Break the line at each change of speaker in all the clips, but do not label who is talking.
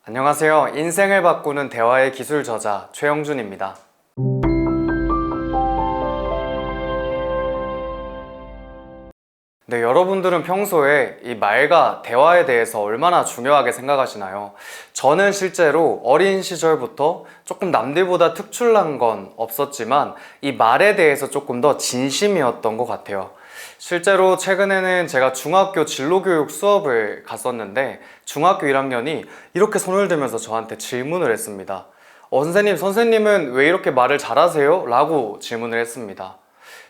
안녕하세요. 인생을 바꾸는 대화의 기술 저자 최영준입니다. 네, 여러분들은 평소에 이 말과 대화에 대해서 얼마나 중요하게 생각하시나요? 저는 실제로 어린 시절부터 조금 남들보다 특출난 건 없었지만 이 말에 대해서 조금 더 진심이었던 것 같아요. 실제로 최근에는 제가 중학교 진로교육 수업을 갔었는데 중학교 1학년이 이렇게 손을 들면서 저한테 질문을 했습니다. 선생님은 왜 이렇게 말을 잘하세요? 라고 질문을 했습니다.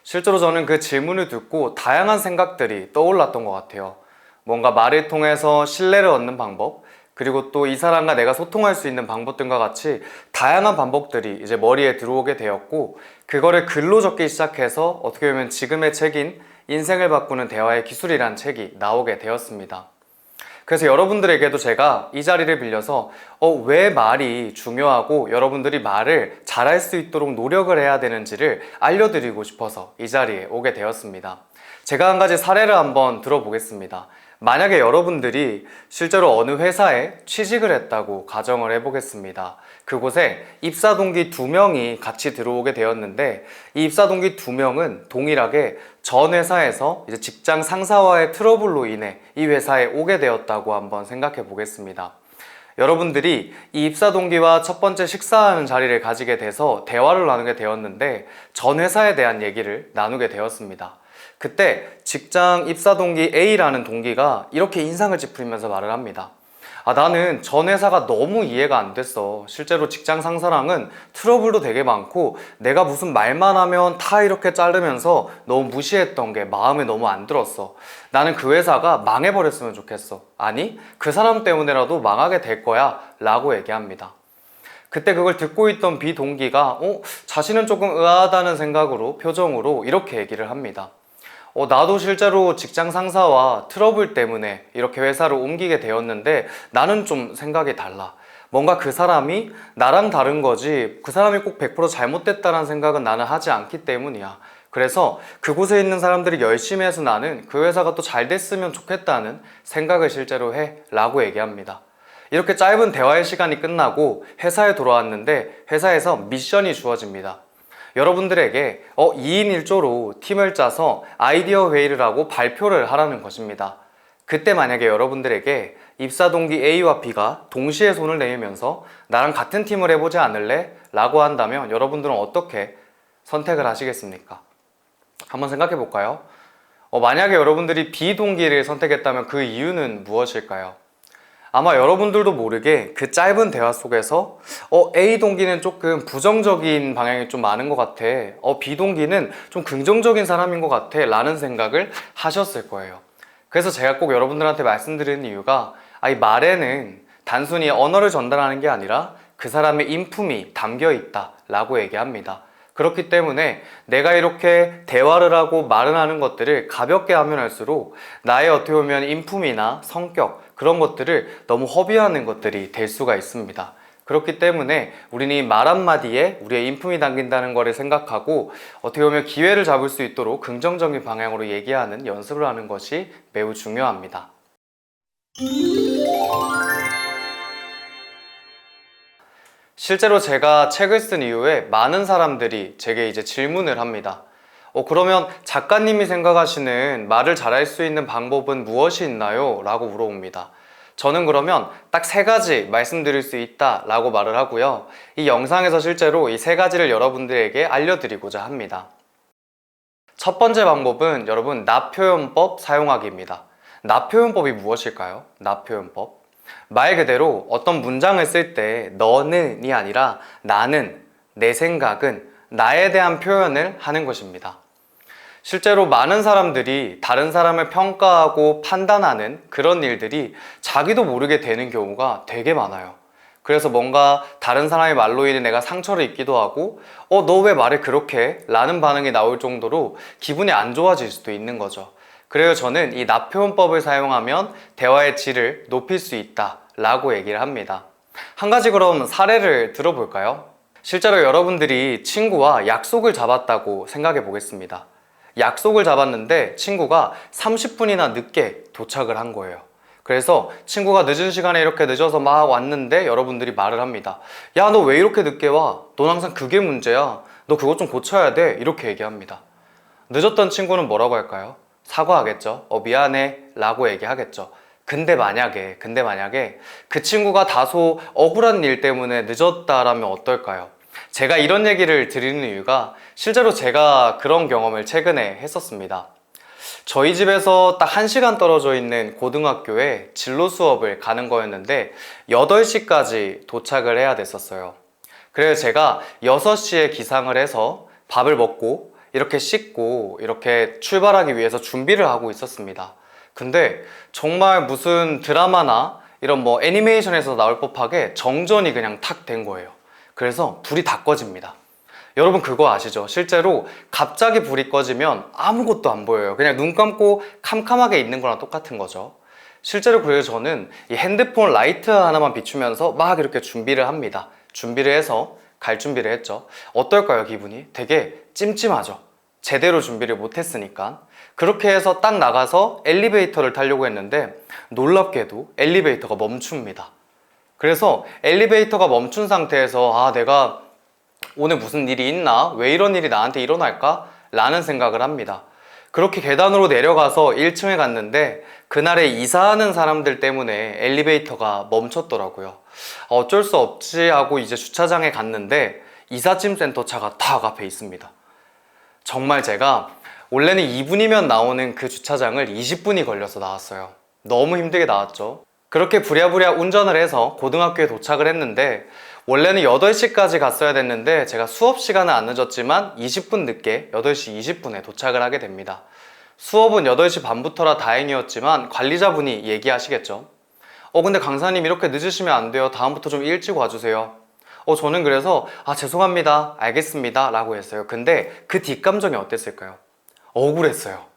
실제로 저는 그 질문을 듣고 다양한 생각들이 떠올랐던 것 같아요. 뭔가 말을 통해서 신뢰를 얻는 방법, 그리고 또 이 사람과 내가 소통할 수 있는 방법들과 같이 다양한 방법들이 이제 머리에 들어오게 되었고, 그거를 글로 적기 시작해서 어떻게 보면 지금의 책인 인생을 바꾸는 대화의 기술이란 책이 나오게 되었습니다. 그래서 여러분들에게도 제가 이 자리를 빌려서 왜 말이 중요하고 여러분들이 말을 잘할 수 있도록 노력을 해야 되는지를 알려드리고 싶어서 이 자리에 오게 되었습니다. 제가 한 가지 사례를 한번 들어보겠습니다. 만약에 여러분들이 실제로 어느 회사에 취직을 했다고 가정을 해보겠습니다. 그곳에 입사 동기 2명이 같이 들어오게 되었는데 이 입사 동기 2명은 동일하게 전 회사에서 이제 직장 상사와의 트러블로 인해 이 회사에 오게 되었다고 한번 생각해 보겠습니다. 여러분들이 이 입사 동기와 첫 번째 식사하는 자리를 가지게 돼서 대화를 나누게 되었는데 전 회사에 대한 얘기를 나누게 되었습니다. 그때 직장 입사 동기 A라는 동기가 이렇게 인상을 찌푸리면서 말을 합니다. 나는 전 회사가 너무 이해가 안 됐어. 실제로 직장 상사랑은 트러블도 되게 많고 내가 무슨 말만 하면 다 이렇게 자르면서 너무 무시했던 게 마음에 너무 안 들었어. 나는 그 회사가 망해버렸으면 좋겠어. 아니, 그 사람 때문에라도 망하게 될 거야 라고 얘기합니다. 그때 그걸 듣고 있던 B 동기가 자신은 조금 의아하다는 생각으로 표정으로 이렇게 얘기를 합니다. 나도 실제로 직장 상사와 트러블 때문에 이렇게 회사를 옮기게 되었는데 나는 좀 생각이 달라. 뭔가 그 사람이 나랑 다른 거지 그 사람이 꼭 100% 잘못됐다는 생각은 나는 하지 않기 때문이야. 그래서 그곳에 있는 사람들이 열심히 해서 나는 그 회사가 또 잘 됐으면 좋겠다는 생각을 실제로 해 라고 얘기합니다. 이렇게 짧은 대화의 시간이 끝나고 회사에 돌아왔는데 회사에서 미션이 주어집니다. 여러분들에게 2인 1조로 팀을 짜서 아이디어 회의를 하고 발표를 하라는 것입니다. 그때 만약에 여러분들에게 입사 동기 A와 B가 동시에 손을 내밀면서 나랑 같은 팀을 해보지 않을래? 라고 한다면 여러분들은 어떻게 선택을 하시겠습니까? 한번 생각해 볼까요? 만약에 여러분들이 B 동기를 선택했다면 그 이유는 무엇일까요? 아마 여러분들도 모르게 그 짧은 대화 속에서 A 동기는 조금 부정적인 방향이 좀 많은 것 같아. B 동기는 좀 긍정적인 사람인 것 같아 라는 생각을 하셨을 거예요. 그래서 제가 꼭 여러분들한테 말씀드리는 이유가 이 말에는 단순히 언어를 전달하는 게 아니라 그 사람의 인품이 담겨 있다 라고 얘기합니다. 그렇기 때문에 내가 이렇게 대화를 하고 말을 하는 것들을 가볍게 하면 할수록 나의 어떻게 보면 인품이나 성격 그런 것들을 너무 허비하는 것들이 될 수가 있습니다. 그렇기 때문에 우리는 이 말 한마디에 우리의 인품이 담긴다는 것을 생각하고 어떻게 보면 기회를 잡을 수 있도록 긍정적인 방향으로 얘기하는 연습을 하는 것이 매우 중요합니다. 실제로 제가 책을 쓴 이후에 많은 사람들이 제게 이제 질문을 합니다. 그러면 작가님이 생각하시는 말을 잘할 수 있는 방법은 무엇이 있나요? 라고 물어봅니다. 저는 그러면 딱 3가지 말씀드릴 수 있다 라고 말을 하고요. 이 영상에서 실제로 이 3가지를 여러분들에게 알려드리고자 합니다. 첫 번째 방법은 여러분 나 표현법 사용하기입니다. 나 표현법이 무엇일까요? 나 표현법. 말 그대로 어떤 문장을 쓸 때 너는이 아니라 나는, 내 생각은, 나에 대한 표현을 하는 것입니다. 실제로 많은 사람들이 다른 사람을 평가하고 판단하는 그런 일들이 자기도 모르게 되는 경우가 되게 많아요. 그래서 뭔가 다른 사람의 말로 인해 내가 상처를 입기도 하고 너 왜 말을 그렇게 해? 라는 반응이 나올 정도로 기분이 안 좋아질 수도 있는 거죠. 그래서 저는 이 나 표현법을 사용하면 대화의 질을 높일 수 있다 라고 얘기를 합니다. 한 가지 그럼 사례를 들어볼까요? 실제로 여러분들이 친구와 약속을 잡았다고 생각해 보겠습니다. 약속을 잡았는데 친구가 30분이나 늦게 도착을 한 거예요. 그래서 친구가 늦은 시간에 이렇게 늦어서 막 왔는데 여러분들이 말을 합니다. 야, 너 왜 이렇게 늦게 와? 넌 항상 그게 문제야. 너 그것 좀 고쳐야 돼. 이렇게 얘기합니다. 늦었던 친구는 뭐라고 할까요? 사과하겠죠. 미안해 라고 얘기하겠죠. 근데 만약에 그 친구가 다소 억울한 일 때문에 늦었다라면 어떨까요? 제가 이런 얘기를 드리는 이유가 실제로 제가 그런 경험을 최근에 했었습니다. 저희 집에서 딱 1시간 떨어져 있는 고등학교에 진로 수업을 가는 거였는데 8시까지 도착을 해야 됐었어요. 그래서 제가 6시에 기상을 해서 밥을 먹고 이렇게 씻고 이렇게 출발하기 위해서 준비를 하고 있었습니다. 근데 정말 무슨 드라마나 이런 뭐 애니메이션에서 나올 법하게 정전이 그냥 탁 된 거예요. 그래서 불이 다 꺼집니다. 여러분 그거 아시죠? 실제로 갑자기 불이 꺼지면 아무것도 안 보여요. 그냥 눈 감고 캄캄하게 있는 거랑 똑같은 거죠. 실제로 그래서 저는 이 핸드폰 라이트 하나만 비추면서 막 이렇게 준비를 합니다. 준비를 해서 갈 준비를 했죠. 어떨까요, 기분이? 되게 찜찜하죠. 제대로 준비를 못했으니까. 그렇게 해서 딱 나가서 엘리베이터를 타려고 했는데 놀랍게도 엘리베이터가 멈춥니다. 그래서 엘리베이터가 멈춘 상태에서 내가 오늘 무슨 일이 있나? 왜 이런 일이 나한테 일어날까? 라는 생각을 합니다. 그렇게 계단으로 내려가서 1층에 갔는데 그날에 이사하는 사람들 때문에 엘리베이터가 멈췄더라고요. 어쩔 수 없지 하고 이제 주차장에 갔는데 이삿짐센터 차가 딱 앞에 있습니다. 정말 제가 원래는 2분이면 나오는 그 주차장을 20분이 걸려서 나왔어요. 너무 힘들게 나왔죠. 그렇게 부랴부랴 운전을 해서 고등학교에 도착을 했는데 원래는 8시까지 갔어야 됐는데 제가 수업 시간은 안 늦었지만 20분 늦게 8시 20분에 도착을 하게 됩니다. 수업은 8시 반부터라 다행이었지만 관리자분이 얘기하시겠죠. 근데 강사님 이렇게 늦으시면 안 돼요. 다음부터 좀 일찍 와주세요. 저는 그래서 죄송합니다. 알겠습니다. 라고 했어요. 근데 그 뒷감정이 어땠을까요? 억울했어요.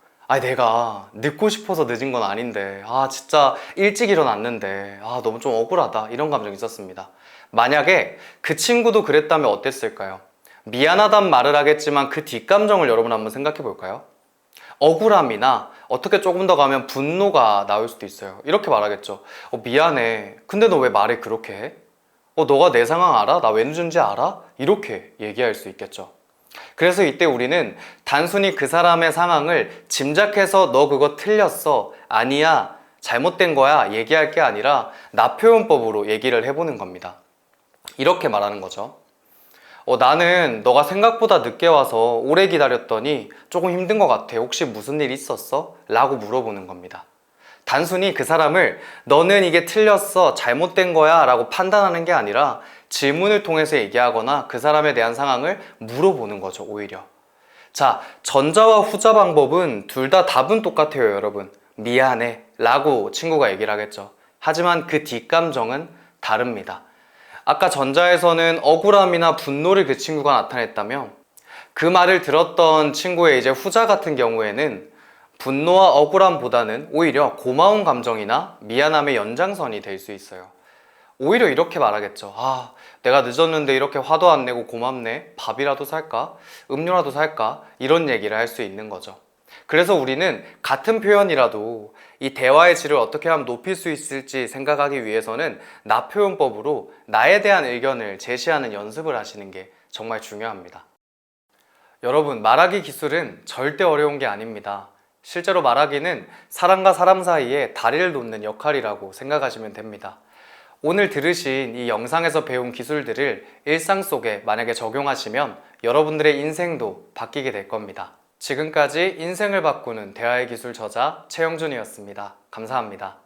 내가 늦고 싶어서 늦은 건 아닌데 진짜 일찍 일어났는데 너무 좀 억울하다 이런 감정이 있었습니다. 만약에 그 친구도 그랬다면 어땠을까요? 미안하단 말을 하겠지만 그 뒷감정을 여러분 한번 생각해 볼까요? 억울함이나 어떻게 조금 더 가면 분노가 나올 수도 있어요. 이렇게 말하겠죠. 미안해. 근데 너 왜 말을 그렇게 해? 너가 내 상황 알아? 나 왜 늦은지 알아? 이렇게 얘기할 수 있겠죠. 그래서 이때 우리는 단순히 그 사람의 상황을 짐작해서 너 그거 틀렸어. 아니야. 잘못된 거야. 얘기할 게 아니라 나 표현법으로 얘기를 해보는 겁니다. 이렇게 말하는 거죠. 나는 너가 생각보다 늦게 와서 오래 기다렸더니 조금 힘든 것 같아. 혹시 무슨 일 있었어? 라고 물어보는 겁니다. 단순히 그 사람을 너는 이게 틀렸어, 잘못된 거야 라고 판단하는 게 아니라 질문을 통해서 얘기하거나 그 사람에 대한 상황을 물어보는 거죠, 오히려. 자, 전자와 후자 방법은 둘 다 답은 똑같아요, 여러분. 미안해 라고 친구가 얘기를 하겠죠. 하지만 그 뒷감정은 다릅니다. 아까 전자에서는 억울함이나 분노를 그 친구가 나타냈다면 그 말을 들었던 친구의 이제 후자 같은 경우에는 분노와 억울함보다는 오히려 고마운 감정이나 미안함의 연장선이 될 수 있어요. 오히려 이렇게 말하겠죠. 내가 늦었는데 이렇게 화도 안 내고 고맙네. 밥이라도 살까? 음료라도 살까? 이런 얘기를 할 수 있는 거죠. 그래서 우리는 같은 표현이라도 이 대화의 질을 어떻게 하면 높일 수 있을지 생각하기 위해서는 나 표현법으로 나에 대한 의견을 제시하는 연습을 하시는 게 정말 중요합니다. 여러분, 말하기 기술은 절대 어려운 게 아닙니다. 실제로 말하기는 사람과 사람 사이에 다리를 놓는 역할이라고 생각하시면 됩니다. 오늘 들으신 이 영상에서 배운 기술들을 일상 속에 만약에 적용하시면 여러분들의 인생도 바뀌게 될 겁니다. 지금까지 인생을 바꾸는 대화의 기술 저자 최영준이었습니다. 감사합니다.